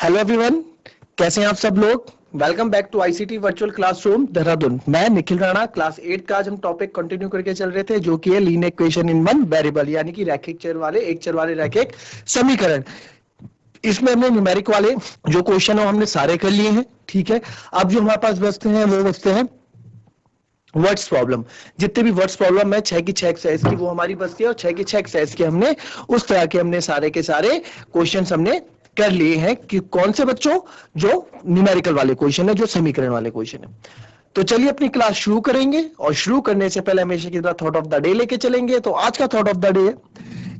Hello everyone, कैसे हैं आप सब लोग। Welcome back to ICT virtual classroom Dehradun. मैं निखिल राणा, क्लास 8 का आज हम टॉपिक कंटिन्यू करके चल रहे थे, जो कि है linear equation in one variable, यानी कि रैखिक चर वाले एक चर वाले रैखिक समीकरण। इसमें हमने न्यूमेरिक वाले जो क्वेश्चन है हमने सारे कर लिए हैं। ठीक है, अब जो हमारे पास बचते हैं वो बचते हैं वर्ड्स प्रॉब्लम। जितने भी वर्ड्स प्रॉब्लम है 6 की 6 एक्सरसाइज की वो हमारी बचती है, और 6 की 6 एक्सरसाइज के हमने उस तरह के हमने सारे के सारे क्वेश्चंस हमने कर लिए हैं। कि कौन से बच्चों, जो न्यूमेरिकल वाले क्वेश्चन है, जो समीकरण वाले क्वेश्चन है। तो चलिए अपनी क्लास शुरू करेंगे, और शुरू करने से पहले हमेशा की तरह थॉट ऑफ द डे लेके चलेंगे। तो आज का थॉट ऑफ द डे है,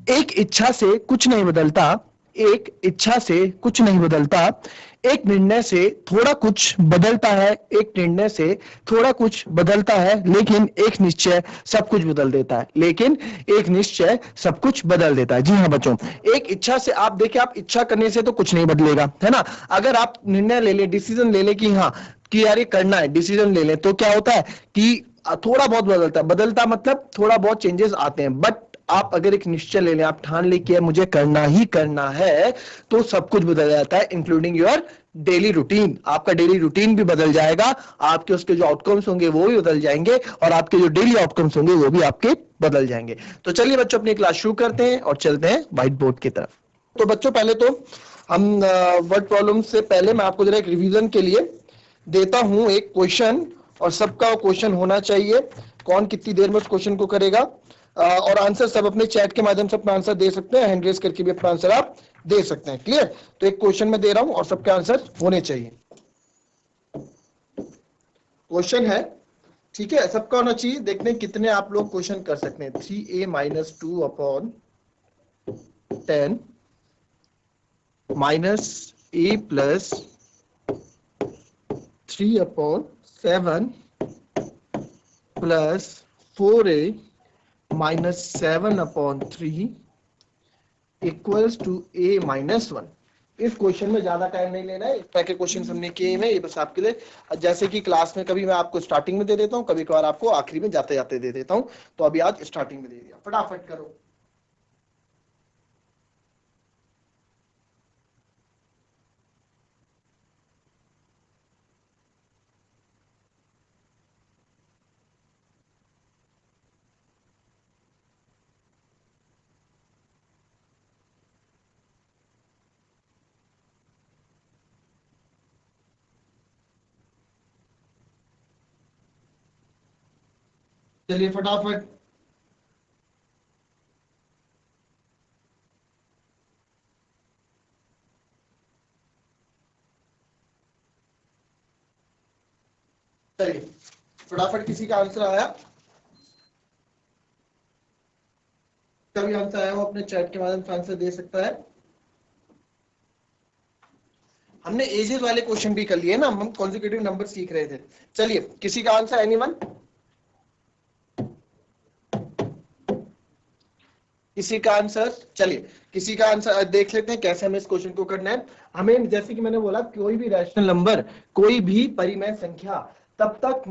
एक इच्छा से कुछ नहीं बदलता, एक इच्छा से कुछ नहीं बदलता, एक निर्णय से थोड़ा कुछ बदलता है, एक निर्णय से थोड़ा कुछ बदलता है, लेकिन एक निश्चय सब कुछ बदल देता है, लेकिन एक निश्चय सब कुछ बदल देता है। जी हाँ बच्चों, एक इच्छा से, आप देखिए, आप इच्छा करने से तो कुछ नहीं बदलेगा, है ना। अगर आप निर्णय ले ले, डिसीजन ले ले कि हाँ, कि यार ये करना है, डिसीजन ले ले, तो क्या होता है कि थोड़ा बहुत बदलता है। बदलता मतलब थोड़ा बहुत चेंजेस आते हैं, बट आप अगर एक निश्चय ले लें, आप ठान ले कि मुझे करना ही करना है, तो सब कुछ बदल जाता है, इंक्लूडिंग योर डेली रूटीन। आपका डेली रूटीन भी बदल जाएगा, आपके उसके जो आउटकम्स होंगे वो भी बदल जाएंगे, और आपके जो डेली आउटकम्स होंगे वो भी आपके बदल जाएंगे। तो चलिए बच्चों, अपनी क्लास शुरू करते हैं और चलते हैं व्हाइट बोर्ड की तरफ। तो बच्चों, पहले तो हम वर्ड प्रॉब्लम से पहले मैं आपको जरा एक रिवीजन के लिए देता हूं एक क्वेश्चन, और सबका क्वेश्चन होना चाहिए। कौन कितनी देर में उस क्वेश्चन को करेगा, और आंसर सब अपने चैट के माध्यम से अपना आंसर दे सकते हैं, हैंड रेज करके भी अपना आंसर आप दे सकते हैं। क्लियर। तो एक क्वेश्चन मैं दे रहा हूं और सबके आंसर होने चाहिए। क्वेश्चन है, ठीक है, सबका होना चाहिए। देखते हैं कितने आप लोग क्वेश्चन कर सकते हैं। 3a-2/10 -a+3/7 +4a-7/3 equals to a-1। इस क्वेश्चन में ज्यादा टाइम नहीं लेना है, इस तरह के क्वेश्चन हमने किए हैं, ये बस आपके लिए, जैसे कि क्लास में कभी मैं आपको स्टार्टिंग में दे देता हूँ, कभी कभार आपको आखिरी में जाते जाते दे देता हूँ। तो अभी आज स्टार्टिंग में दे दिया, फटाफट करो। चलिए फटाफट। चलिए फटाफट, किसी का आंसर आया, कभी आंसर आया वो अपने चैट के माध्यम से आंसर दे सकता है। हमने एजेस वाले क्वेश्चन भी कर लिए ना, हम कॉन्जिक्यूटिव नंबर सीख रहे थे। चलिए, किसी का आंसर, एनीवन, किसी का आंसर। चलिए किसी का आंसर देख लेते हैं कैसे हमें इस क्वेश्चन को करना है। हमें, जैसे कि मैंने बोला, कोई भी रैशनल नंबर, कोई भी परिमेय संख्या तब तक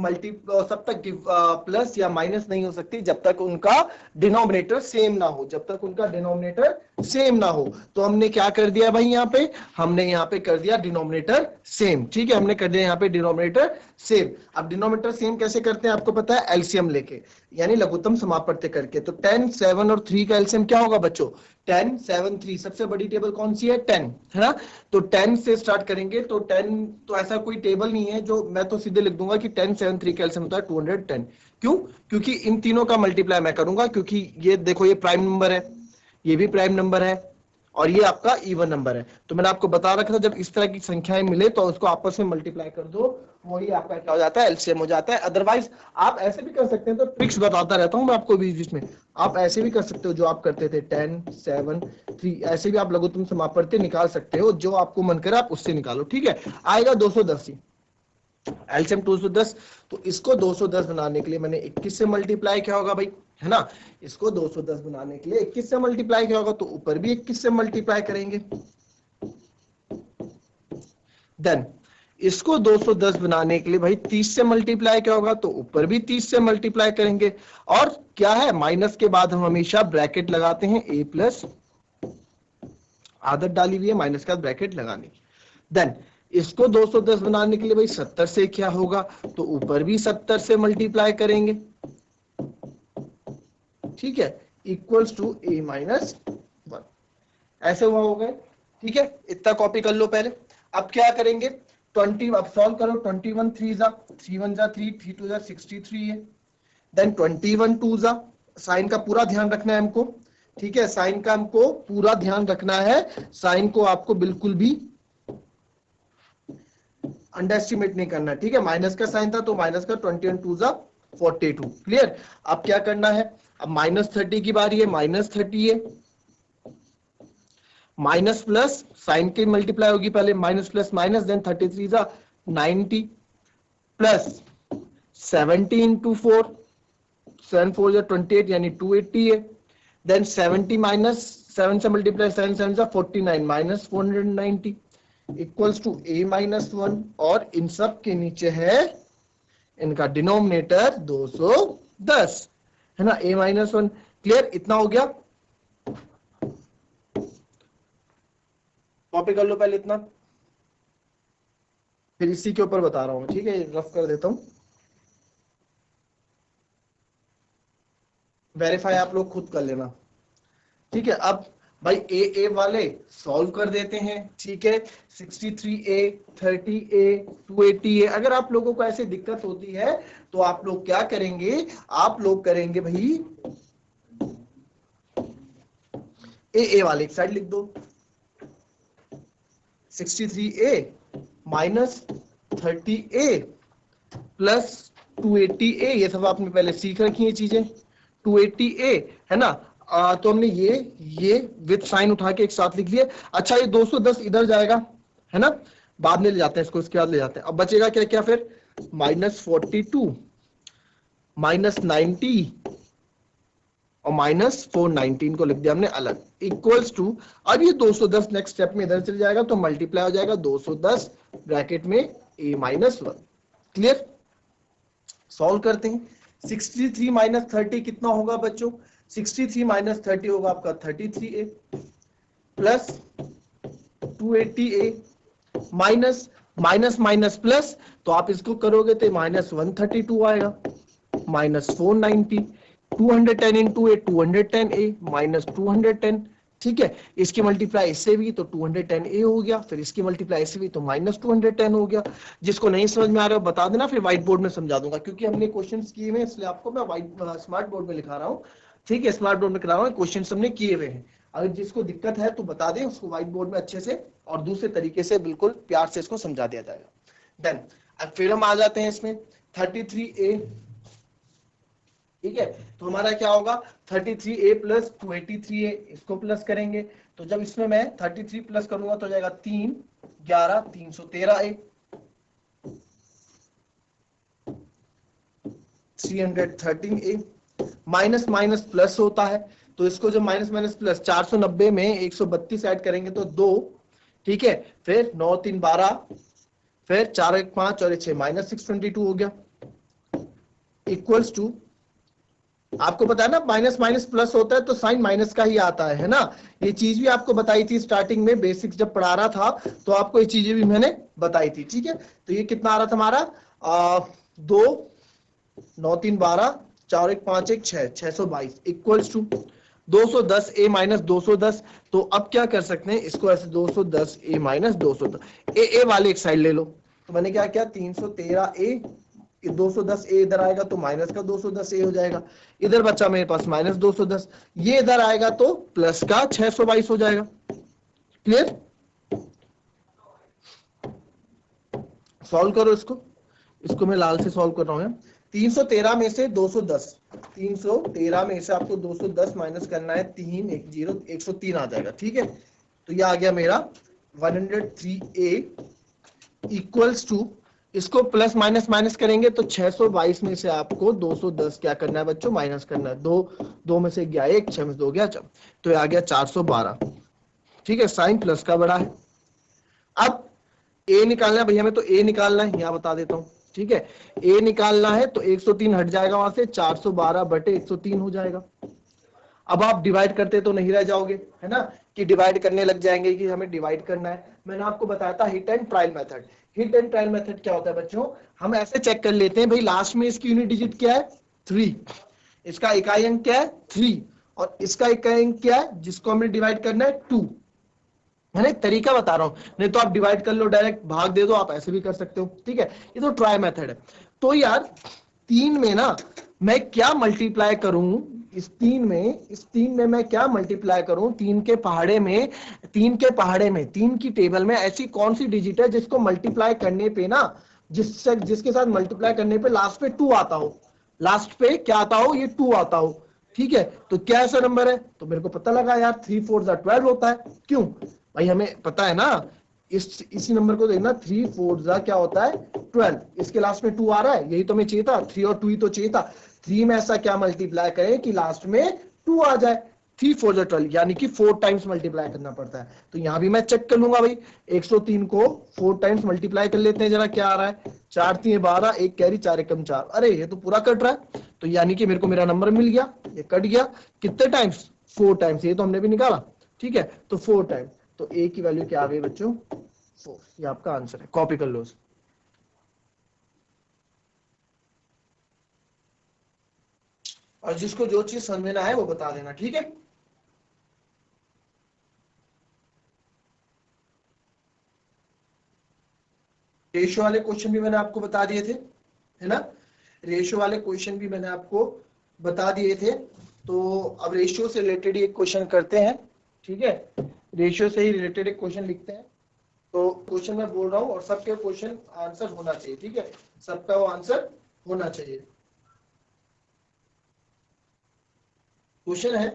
प्लस या माइनस नहीं हो सकती जब तक उनका डिनोमिनेटर सेम ना हो, जब तक उनका डिनोमिनेटर सेम ना हो। तो हमने क्या कर दिया भाई, यहाँ पे हमने यहाँ पे कर दिया डिनोमिनेटर सेम। ठीक है, हमने कर दिया यहाँ पे डिनोमिनेटर सेम। अब डिनोमिनेटर सेम कैसे करते हैं आपको पता है, एलसीएम लेके, यानी लघुत्तम समापवर्त्य करके। तो 10, 7 और 3 का एलसीएम क्या होगा बच्चों, 10, 7, 3। सबसे बड़ी टेबल कौन सी है, 10, है ना। तो 10 से स्टार्ट करेंगे, तो 10, तो ऐसा कोई टेबल नहीं है जो, मैं तो सीधे लिख दूंगा कि 10, 7, 3 का एलसीएम होता है 210। क्यों, क्योंकि इन तीनों का मल्टीप्लाई मैं करूंगा, क्योंकि ये देखो, ये प्राइम नंबर है, ये भी प्राइम नंबर है, और ये आपका इवन नंबर है। तो मैंने आपको बता रखा था, जब इस तरह की संख्याएं मिले तो उसको आपस में मल्टीप्लाई कर दो, वही आपका क्या हो जाता है, एलसीएम हो जाता है। अदरवाइज आप ऐसे भी कर सकते हैं, तो ट्रिक्स बताता रहता हूं मैं आपको बीच बीच में। आप ऐसे भी कर सकते हो जो आप करते थे, 10, 7, 3, ऐसे भी आप लघुत्तम समापवर्त्य निकाल सकते हो, जो आपको मन करे आप उससे निकालो। ठीक है, आएगा 210 ही, एलसीएम 210। तो इसको 210 बनाने के लिए मैंने 21 से मल्टीप्लाई किया होगा भाई, है ना। इसको 210 बनाने के लिए 21 से मल्टीप्लाई किया होगा, तो ऊपर भी 21 से मल्टीप्लाई करेंगे। देन इसको 210 बनाने के लिए भाई 30 से मल्टीप्लाई किया होगा, तो ऊपर भी 30 से मल्टीप्लाई करेंगे। और क्या है, माइनस के बाद हम हमेशा ब्रैकेट लगाते हैं, a प्लस, आदत डाली हुई है माइनस का ब्रैकेट लगाने की। देन इसको 210 बनाने के लिए भाई 70 से क्या होगा, तो ऊपर भी 70 से मल्टीप्लाई करेंगे, ठीक है, इक्वल्स टू a माइनस 1, ऐसे हुआ होगा, ठीक है, इतना कॉपी कर लो पहले। अब क्या करेंगे, 20, अब सॉल्व करो, 21 3 जा 3 1 जा 3 3 2 जा 63 है, देन 21 2 जा, साइन का पूरा ध्यान रखना है हमको, ठीक है, साइन का हमको पूरा ध्यान रखना है, साइन को आपको बिल्कुल भी अंडर एस्टिमेट नहीं करना, ठीक है, माइनस का साइन था तो माइनस का 21 2 जा 42, क्लियर। अब क्या करना है, अब -30 की बारी है, -30 है, माइनस प्लस साइन की मल्टीप्लाई होगी पहले, माइनस प्लस माइनस, देन 33 जा 90 प्लस 70 इंटू 4, 7 4 जा 28 यानी 280 है, देन 70 माइनस 7 से मल्टीप्लाई 7 7 जा 49 minus 490 equals to a minus 1, और इन सब के नीचे है इनका डिनोमिनेटर 210, है ना, a माइनस 1, क्लियर, इतना हो गया, कॉपी कर लो पहले इतना, फिर इसी के ऊपर बता रहा हूं, ठीक है, रफ कर देता हूं, वेरीफाई आप लोग खुद कर लेना, ठीक है। अब भाई ए वाले सॉल्व कर देते हैं, ठीक है, 63a 30a 280a, अगर आप लोगों को ऐसे दिक्कत होती है तो आप लोग क्या करेंगे, आप लोग करेंगे भाई ए वाले एक साइड लिख दो, 63a minus 30a plus 280a, ये सब आपने पहले सीख रखी है चीजें, 280a है ना, तो हमने ये विद साइन उठा के एक साथ लिख लिए। अच्छा, ये 210 इधर जाएगा, है ना, बाद में ले जाते हैं इसको, इसके बाद ले जाते हैं। अब बचेगा क्या क्या फिर, -42 -90 और -419 को लिख दिया हमने अलग, इक्वल्स टू, अब ये 210 नेक्स्ट स्टेप में इधर चल जाएगा तो मल्टीप्लाई हो जाएगा 210 ब्रैकेट में a माइनस 1, क्लियर। सॉल्व करते हैं, 63 माइनस 30 कितना होगा बच्चों, 63 माइनस 30 होगा आपका 33a plus 280a minus minus minus plus, तो आप इसको करोगे तो -132 आएगा, -490, 210 इंटू ए 210a माइनस 210, ठीक है, इसकी मल्टीप्लाई इससे भी तो 210a हो गया, फिर इसकी मल्टीप्लाई इससे भी तो -210 हो गया। जिसको नहीं समझ में आ रहा है बता देना, फिर व्हाइट बोर्ड में समझा दूंगा, क्योंकि हमने क्वेश्चंस किए हुए इसलिए आपको मैं व्हाइट स्मार्ट बोर्ड में लिखा रहा हूँ, ठीक है, स्मार्ट बोर्ड में करा रहा हूँ, क्वेश्चन हमने किए हुए हैं। अगर जिसको दिक्कत है तो बता दें, उसको व्हाइट बोर्ड में अच्छे से और दूसरे तरीके से बिल्कुल प्यार से इसको समझा दिया जाएगा। देन अब फिर हम आ जाते हैं इसमें 33a, ठीक है, तो हमारा क्या होगा 33a प्लस 283a, इसको प्लस करेंगे, तो जब इसमें मैं 33 प्लस करूंगा तो जाएगा 3 11 313a 313a, minus minus plus होता है, तो इसको जब माइनस माइनस प्लस 490 में 132 ऐड करेंगे तो 2, ठीक है, फिर 9 3 12, फिर 4 1 5 और 6 -622 हो गया, इक्वल्स टू, आपको पता है ना माइनस माइनस प्लस होता है तो साइन माइनस का ही आता है ना, ये चीज भी आपको बताई थी स्टार्टिंग में, बेसिक्स जब पढ़ा रहा था तो आपको ये चीजें भी मैंने बताई थी, ठीक है। तो ये कितना आ रहा था हमारा 2 9 3 12 4 1 5 1 6 622 इक्वल्स टू 210 a माइनस 210, तो अब क्या कर सकते हैं इसको ऐसे 210 a माइनस 210, ए वाले एक साइड ले लो, तो मैंने क्या किया 313 a, 210 a इधर आएगा तो माइनस का 210 a हो जाएगा, इधर बचा मेरे पास -210, ये इधर आएगा तो प्लस का 622 हो जाएगा, क्लियर। सॉल्व करो इसको मैं लाल से सॉल्व कर रहा हूं, 313 में से 210, 313 में से आपको 210 माइनस करना है 3 1 0 103 आ जाएगा, ठीक है, तो ये आ गया मेरा 103a इक्वल्स टू, इसको प्लस माइनस माइनस करेंगे तो 622 में से आपको 210 क्या करना है बच्चों, माइनस करना है, 2 में से गया 1, 6 में से 2 गया 4, तो ये आ गया 412, ठीक है, साइन प्लस का बड़ा है। अब a निकालना है भैया, हमें तो a निकालना है, यहां बता देता हूं, ठीक है, a निकालना है तो 103 हट जाएगा वहां से, 412 बटे 103 हो जाएगा। अब आप डिवाइड करते तो नहीं रह जाओगे, है ना, कि डिवाइड करने लग जाएंगे कि हमें डिवाइड करना है, मैंने आपको बताया था hit and trial method. Hit and trial method क्या होता है बच्चों, हम ऐसे चेक कर लेते हैं भाई लास्ट में इसकी यूनिट डिजिट क्या है 3, इसका इकाई अंक क्या है 3, और इसका इकाई अंक क्या है जिसको हमें डिवाइड करना है 2। है ना, एक तरीका बता रहा हूं, नहीं तो आप डिवाइड कर लो डायरेक्ट भाग दे दो, आप ऐसे भी कर सकते हो, ठीक है। ये तो ट्राई मेथड है। तो यार 3 में ना मैं क्या मल्टीप्लाई करूं, इस तीन में मैं क्या मल्टीप्लाई करूं, तीन की टेबल में ऐसी कौन सी डिजिट है जिसको मल्टीप्लाई करने पे ना, जिसके साथ मल्टीप्लाई करने पे लास्ट पे 2 आता हो, लास्ट पे क्या आता हो, ये 2 आता हो, ठीक है। तो क्या ऐसा नंबर है, तो मेरे को पता लगा यार 3 4 12 होता है। क्यों भाई, हमें पता है ना, इसी नंबर को देखना, 3 4 क्या होता है 12, इसके लास्ट में 2 आ रहा है, यही तो हमें चाहिए था, 3 और 2 ही तो चाहिए था। 3 में ऐसा क्या मल्टीप्लाई करें कि लास्ट में 2 आ जाए, 3 4 12, यानी कि 4 टाइम्स मल्टीप्लाई करना पड़ता है। तो यहां भी मैं चेक कर लूंगा भाई, 103 को 4 टाइम्स मल्टीप्लाई कर लेते हैं, जरा क्या आ रहा है, 4 3 12, एक कैरी 4 एकम 4, अरे ये तो पूरा कट रहा है। तो यानी कि मेरे को मेरा नंबर मिल गया, ये कट गया कितने टाइम्स, 4 टाइम्स, ये तो हमने भी निकाला, ठीक है। तो 4 टाइम्स, तो ए की वैल्यू क्या आ गई बच्चों 4, ये आपका आंसर है, कॉपी कर लो। और जिसको जो चीज समझ में ना आए वो बता देना, ठीक है। रेशियो वाले क्वेश्चन भी मैंने आपको बता दिए थे, है ना, रेशियो वाले क्वेश्चन भी मैंने आपको बता दिए थे। तो अब रेशियो से रिलेटेड एक क्वेश्चन करते हैं, ठीक है, रेशियो से ही रिलेटेड एक क्वेश्चन लिखते हैं। तो क्वेश्चन मैं बोल रहा हूं और सबके क्वेश्चन आंसर होना चाहिए, ठीक है, सबका वो आंसर होना चाहिए। क्वेश्चन है,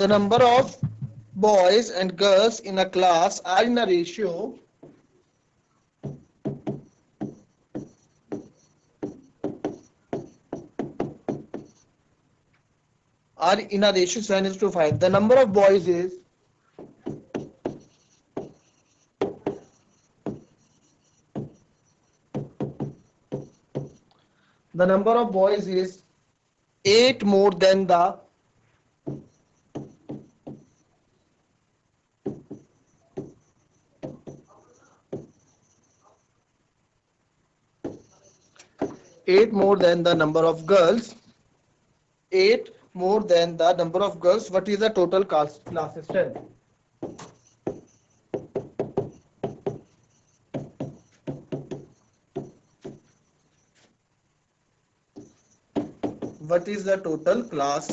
the number of boys and girls in a class are in a ratio are in a ratio 7:5. The number of boys is the number of boys is 8 more than the 8 more than the number of girls, 8 more than the number of girls. What is the total class strength? What is the total class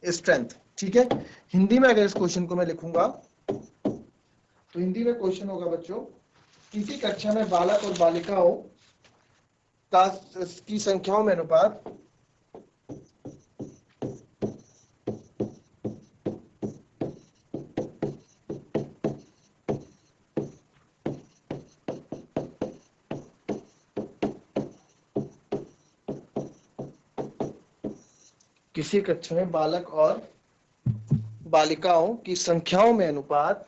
strength? ठीक है, हिंदी में अगर इस question को मैं लिखूंगा तो हिंदी में क्वेश्चन होगा बच्चों, किसी कक्षा में बालक और बालिकाओं का की संख्याओं में अनुपात किसी कक्षा में बालक और बालिकाओं की संख्याओं में अनुपात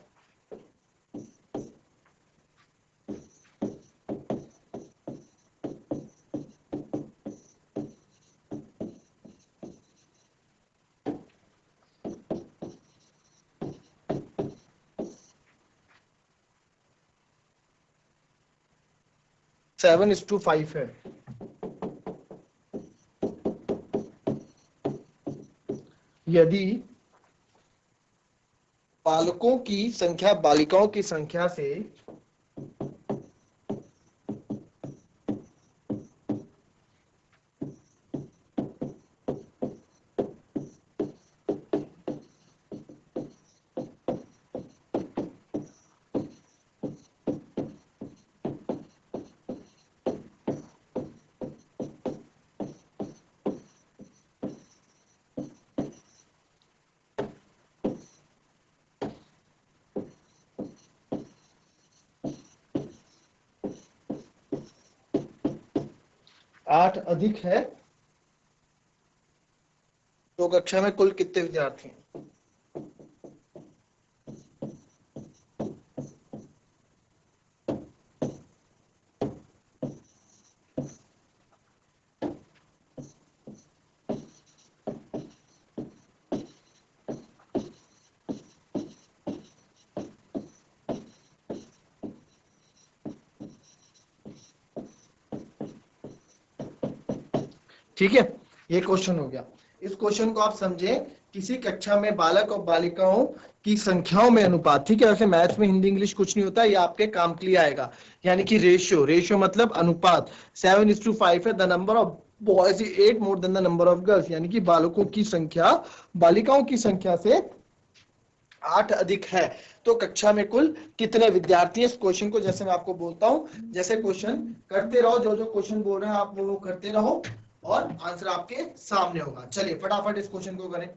7:5 है। यदि बालकों की संख्या बालिकाओं की संख्या से 8 अधिक है तो कक्षा में कुल कितने विद्यार्थी हैं? ठीक है, ये क्वेश्चन हो गया। इस क्वेश्चन को आप समझें, किसी कक्षा में बालक और बालिकाओं की संख्याओं में अनुपात। ठीक है, वैसे मैथ्स में हिंदी इंग्लिश कुछ नहीं होता, ये आपके काम के लिए आएगा। यानी कि रेशियो, रेशियो मतलब अनुपात 7:5 है। The number of boys is 8 more than the number of girls, यानी कि बालकों की संख्या बालिकाओं की संख्या से 8 अधिक है। तो कक्षा में कुल कितने विद्यार्थी हैं? इस क्वेश्चन को जैसे मैं आपको बोलता हूं, जैसे क्वेश्चन करते रहो, जो जो क्वेश्चन बोल रहे हैं आप वो करते रहो और आंसर आपके सामने होगा। चलिए फटाफट इस क्वेश्चन को करें।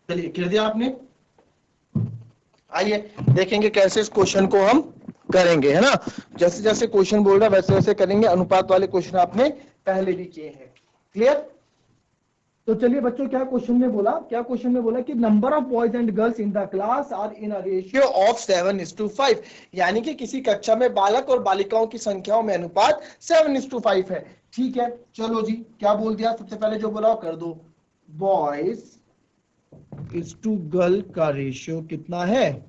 चलिए कर दिया आपने। आइए देखेंगे कैसे इस क्वेश्चन को हम करेंगे, है ना। जैसे जैसे क्वेश्चन बोल रहा है वैसे वैसे करेंगे। अनुपात वाले क्वेश्चन आपने पहले भी किए हैं। क्लियर? तो चलिए बच्चों, क्या क्वेश्चन में बोला, क्या क्वेश्चन में बोला कि number of boys and girls in the class are in a ratio of 7:5, यानी कि किसी कक्षा में बालक और बालिकाओं की संख्याओं में अनुपात 7:5 है। ठीक है, चलो जी, क्या बोल दिया? सबसे पहले जो बोला कर दो। बॉयज इज टू गर्ल का रेशियो कितना है?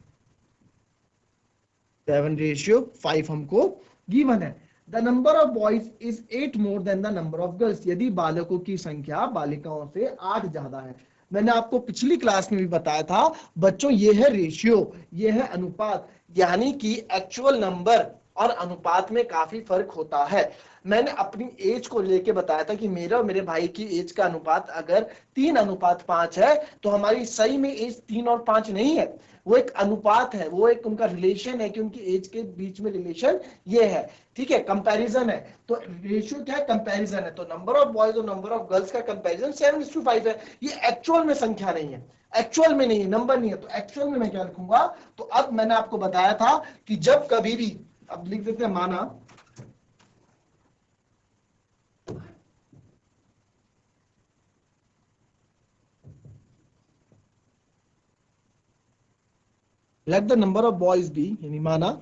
7:5 हमको गिवन है। The number of boys is 8 more than the number of girls, यदि बालकों की संख्या बालिकाओं से 8 ज्यादा है। मैंने आपको पिछली क्लास में भी बताया था बच्चों, ये है रेशियो, ये है अनुपात, यानी कि एक्चुअल नंबर और अनुपात में काफी फर्क होता है। मैंने अपनी एज को लेके बताया था कि मेरा और मेरे भाई की एज का अनुपात अगर 3:5 है तो हमारी सही में एज 3 और 5 नहीं है, वो एक अनुपात है, वो एक उनका रिलेशन है कि उनकी एज के बीच में रिलेशन ये है। ठीक है, कंपैरिजन है। तो रेशियो क्या है? कंपैरिजन है। तो नंबर ऑफ बॉयज और नंबर ऑफ गर्ल्स का कंपैरिजन 7:5 है। ये एक्चुअल में संख्या नहीं है, एक्चुअल में नहीं है, नंबर नहीं है। तो एक्चुअल में मैं क्या लिखूंगा? तो अब मैंने आपको बताया था कि जब कभी भी, अब लिख देते हैं माना, let the number of boys be, यानी माना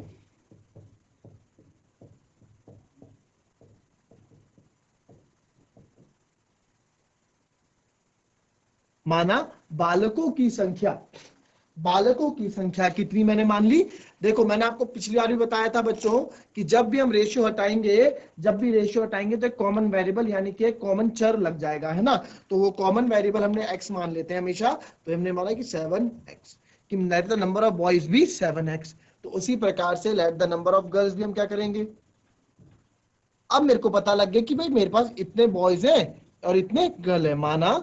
बालकों की संख्या, बालकों की संख्या कितनी मैंने मान ली? देखो मैंने आपको पिछली बार भी बताया था बच्चों कि जब भी हम रेशियो हटाएंगे, जब भी रेशियो हटाएंगे तो एक कॉमन वेरिएबल यानी कि एक कॉमन चर लग जाएगा, है ना। तो वो कॉमन वेरिएबल हमने x मान लेते हैं हमेशा। तो हमने माना कि 7x, कि late the number of boys भी 7x। तो उसी प्रकार से late the number of girls भी हम क्या करेंगे? अब मेरे को पता लग गया कि भाई मेरे पास इतने बॉयज हैं और इतने गर्ल है। माना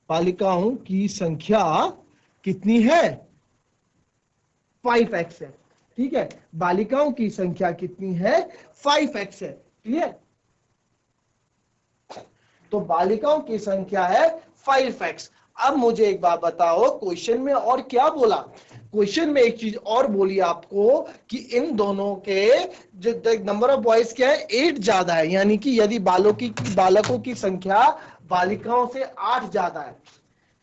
बालिकाओं की संख्या कितनी है? 5x है। ठीक है, बालिकाओं की संख्या कितनी है? 5x है। क्लियर? तो बालिकाओं की संख्या है 5x। अब मुझे एक बात बताओ, क्वेश्चन में और क्या बोला? क्वेश्चन में एक चीज और बोली आपको कि इन दोनों के जो नंबर ऑफ बॉयज क्या है? 8 ज्यादा है, यानी कि यदि बालकों की संख्या बालिकाओं से 8 ज्यादा है।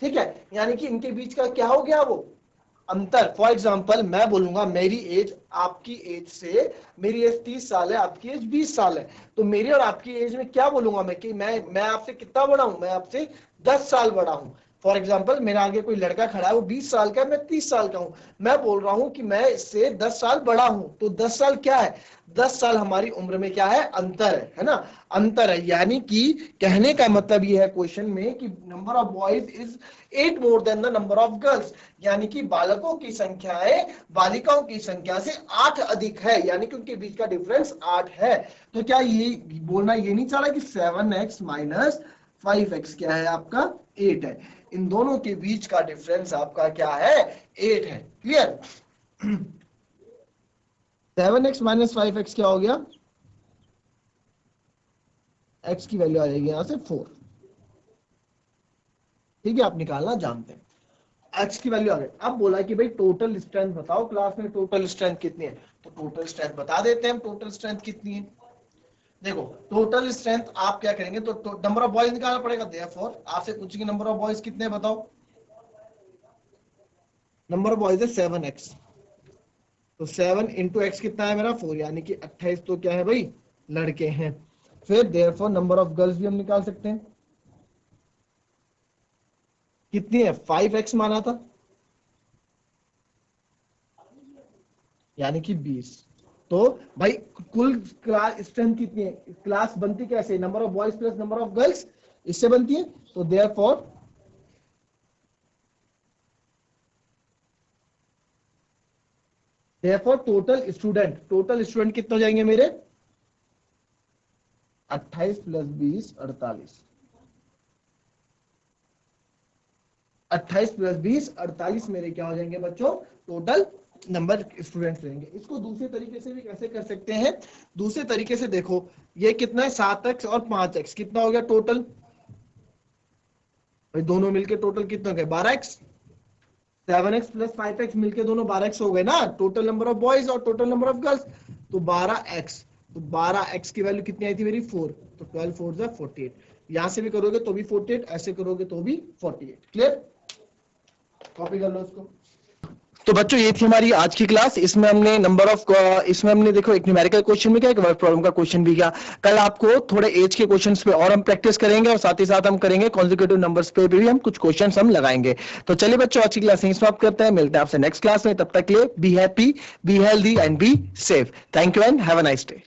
ठीक है, यानी कि इनके बीच का क्या हो गया? वो अंतर। फॉर एग्जाम्पल मैं बोलूंगा मेरी एज आपकी एज से, मेरी एज 30 साल है, आपकी एज 20 साल है। तो मेरी और आपकी एज में क्या बोलूंगा मैं कि मैं आपसे कितना बड़ा हूं? मैं आपसे 10 साल बड़ा हूं। फॉर एग्जाम्पल मेरे आगे कोई लड़का खड़ा है, वो 20 साल का है, मैं 30 साल का हूं। मैं बोल रहा हूं कि मैं इससे 10 साल बड़ा हूं। तो 10 साल क्या है? 10 साल हमारी उम्र में क्या है? अंतर है ना। अंतर है, यानी कि कहने का मतलब ये है क्वेश्चन में कि number of boys is 8 more than the number of girls, यानी कि बालकों की संख्याएं बालिकाओं की संख्या से 8 अधिक है, यानी कि उनके बीच का डिफरेंस 8 है। तो क्या ये बोलना ये नहीं चाह रहा कि 7x माइनस 5x क्या है? आपका 8 है। इन दोनों के बीच का डिफरेंस आपका क्या है? 8 है। क्लियर? 7x माइनस 5x क्या हो गया, x की वैल्यू आ जाएगी यहां से 4। ठीक है, आप निकालना जानते हैं। x की वैल्यू आ गई। अब बोला कि भाई टोटल स्ट्रेंथ बताओ क्लास में, टोटल स्ट्रेंथ कितनी है, तो टोटल स्ट्रेंथ बता देते हैं हम, टोटल स्ट्रेंथ कितनी है। देखो टोटल स्ट्रेंथ आप क्या करेंगे, तो नंबर ऑफ बॉयज निकालना पड़ेगा। देयरफॉर आपसे पूछेंगे नंबर ऑफ बॉयज कितने हैं बताओ, नंबर ऑफ बॉयज है 7x, तो 7 इंटू एक्स कितना है मेरा 4, यानी कि 28 तो क्या है भाई लड़के हैं। फिर देयरफॉर नंबर ऑफ गर्ल्स भी हम निकाल सकते हैं, कितनी है 5x माना था, यानी कि 20। तो भाई कुल क्लास स्ट्रेंथ कितनी है, क्लास बनती कैसे, number of boys plus number of girls, इससे बनती है। तो देयरफॉर टोटल स्टूडेंट कितने हो जाएंगे मेरे, 28 प्लस 20 48, 28 प्लस 20 48 मेरे क्या हो जाएंगे बच्चों, टोटल नंबर स्टूडेंट्स रहेंगे। इसको दूसरे तरीके से भी कैसे कर सकते हैं, दूसरे तरीके से देखो, ये कितना है 7x और 5x, कितना हो गया टोटल, भाई दोनों मिलके टोटल कितना हो गया 12x, 7x प्लस 5x मिलके दोनों 12x हो गए ना, टोटल नंबर ऑफ बॉयज और टोटल नंबर ऑफ गर्ल्स, तो 12x, तो 12x की वैल्यू कितनी आई थी मेरी 4, तो 12 4 जा 48, यहां से भी करोगे तो भी 48, ऐसे करोगे तो भी 48। क्लियर, कॉपी कर लो उसको। तो बच्चों ये थी हमारी आज की क्लास। इसमें हमने इसमें हमने देखो एक न्यूमेरिकल क्वेश्चन भी किया, एक वर्ड प्रॉब्लम का क्वेश्चन भी किया। कल आपको थोड़े एज के क्वेश्चंस पे और हम प्रैक्टिस करेंगे, और साथ ही साथ हम करेंगे कॉन्जिक्यूटिव नंबर्स पे भी हम कुछ क्वेश्चंस हम लगाएंगे। तो चलिए बच्चों आज की क्लास यहीं समाप्त करते हैं, मिलते हैं आपसे नेक्स्ट क्लास में। तब तक के लिए be happy, be healthy and be safe. Thank you and have a nice day.